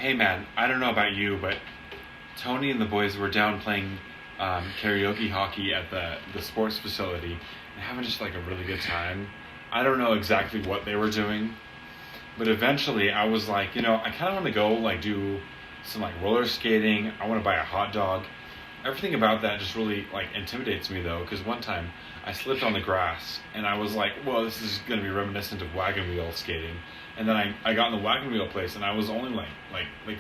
Hey man, I don't know about you, but Tony and the boys were down playing karaoke hockey at the sports facility and having just like a really good time. I don't know exactly what they were doing, but eventually I was like, I kind of want to go like do some like roller skating. I want to buy a hot dog. Everything about that just really like intimidates me though, because one time I slipped on the grass and I was like, well, this is going to be reminiscent of wagon wheel skating. And then I got in the wagon wheel place and I was only like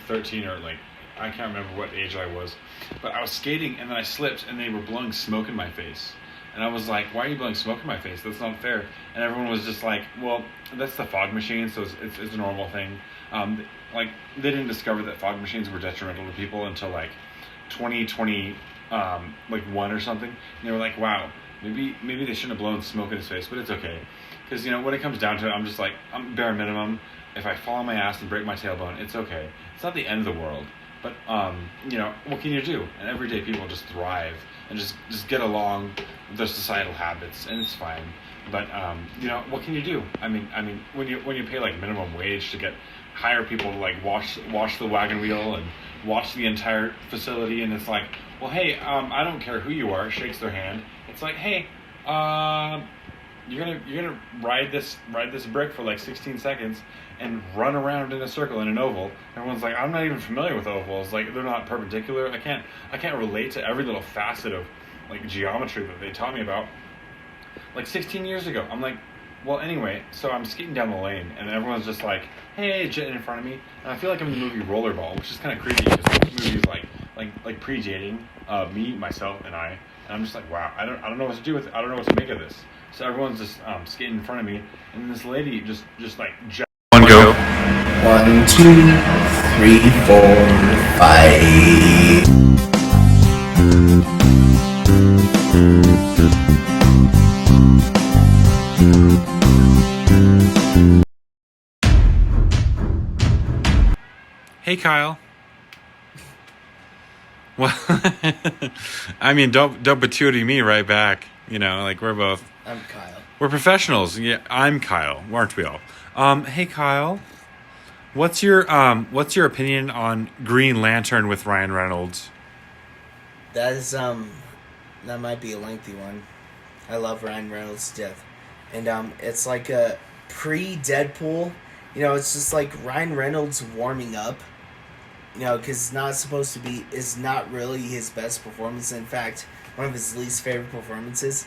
13 or like I can't remember what age I was, but I was skating and then I slipped and they were blowing smoke in my face. And I was like, why are you blowing smoke in my face? That's not fair. And everyone was just like, well, that's the fog machine, so it's a normal thing. Like, they didn't discover that fog machines were detrimental to people until like 2020, like one or something. And they were like, wow, maybe they shouldn't have blown smoke in his face, but it's okay. Because, when it comes down to it, I'm just like, I'm bare minimum. If I fall on my ass and break my tailbone, it's okay. It's not the end of the world. But, what can you do? And everyday people just thrive and just get along with their societal habits, and it's fine. But, what can you do? I mean, when you pay like minimum wage to hire people to like wash the wagon wheel and watch the entire facility, and it's like, well, hey, I don't care who you are, shakes their hand. It's like, hey, you're gonna ride this brick for like 16 seconds and run around in a circle in an oval. Everyone's like, I'm not even familiar with ovals. Like, they're not perpendicular. I can't relate to every little facet of like geometry that they taught me about like 16 years ago. I'm like, well, anyway, so I'm skating down the lane and everyone's just like, hey, jetting in front of me. And I feel like I'm in the movie Rollerball, which is kind of creepy because the movie is like predating me, myself, and I. And I'm just like, wow, I don't know what to do with it. I don't know what to make of this. So everyone's just skating in front of me, and this lady just like one go. 1, 2, 3, 4, 5. Hey, Kyle. Well, I mean, don't patootie me right back. Like we're both. I'm Kyle. We're professionals. Yeah, I'm Kyle. Aren't we all? Hey, Kyle. What's your opinion on Green Lantern with Ryan Reynolds? That is that might be a lengthy one. I love Ryan Reynolds to death, and it's like a pre-Deadpool. It's just like Ryan Reynolds warming up. Because it's not really his best performance. In fact, one of his least favorite performances.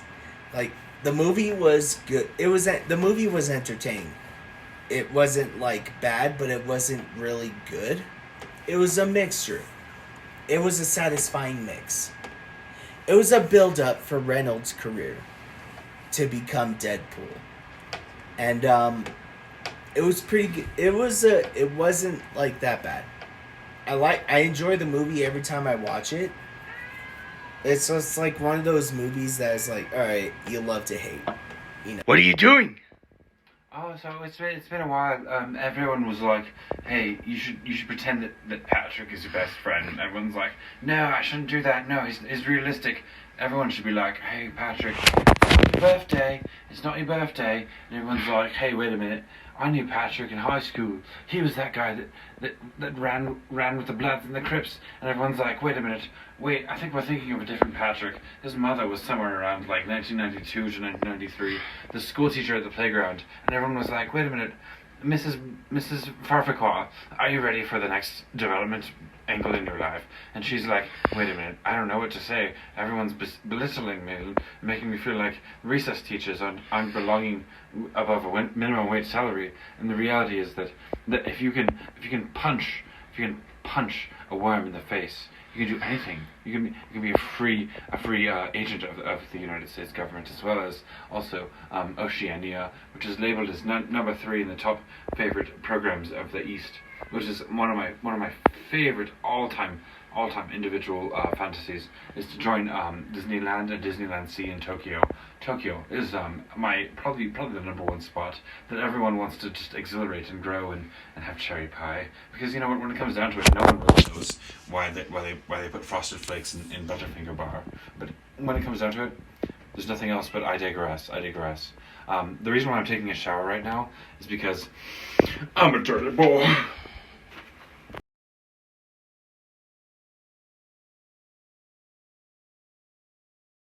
Like, the movie was good. The movie was entertaining. It wasn't like bad, but it wasn't really good. It was a mixture. It was a satisfying mix. It was a build-up for Reynolds' career to become Deadpool, and it was pretty good. It wasn't like that bad. I enjoy the movie every time I watch it. It's just like one of those movies that is like, all right, you love to hate. What are you doing? Oh, so it's been a while. Everyone was like, hey, you should pretend that Patrick is your best friend. And everyone's like, no, I shouldn't do that. No, he's realistic. Everyone should be like, hey, Patrick, it's not your birthday. It's not your birthday. And everyone's like, hey, wait a minute. I knew Patrick in high school. He was that guy that ran with the Bloods and the Crips. And everyone's like, wait a minute. Wait, I think we're thinking of a different Patrick. His mother was somewhere around like 1992 to 1993. The school teacher at the playground. And everyone was like, wait a minute. Mrs. Farfaqua, are you ready for the next development angle in your life? And she's like, wait a minute, I don't know what to say. Everyone's belittling me, making me feel like recess teachers I'm belonging above a minimum wage salary. And the reality is that if you can punch a worm in the face, you can do anything. You can be a free agent of the United States government, as well as also Oceania, which is labeled as number 3 in the top favorite programs of the East, which is one of my favorite all time individual fantasies, is to join Disneyland and Disneyland Sea in Tokyo. Tokyo is my probably the number one spot that everyone wants to just exhilarate and grow and have cherry pie, because when it comes down to it, no one really knows why they put Frosted Flakes in Butterfinger bar. But when it comes down to it, there's nothing else. But I digress. The reason why I'm taking a shower right now is because I'm a dirty boy.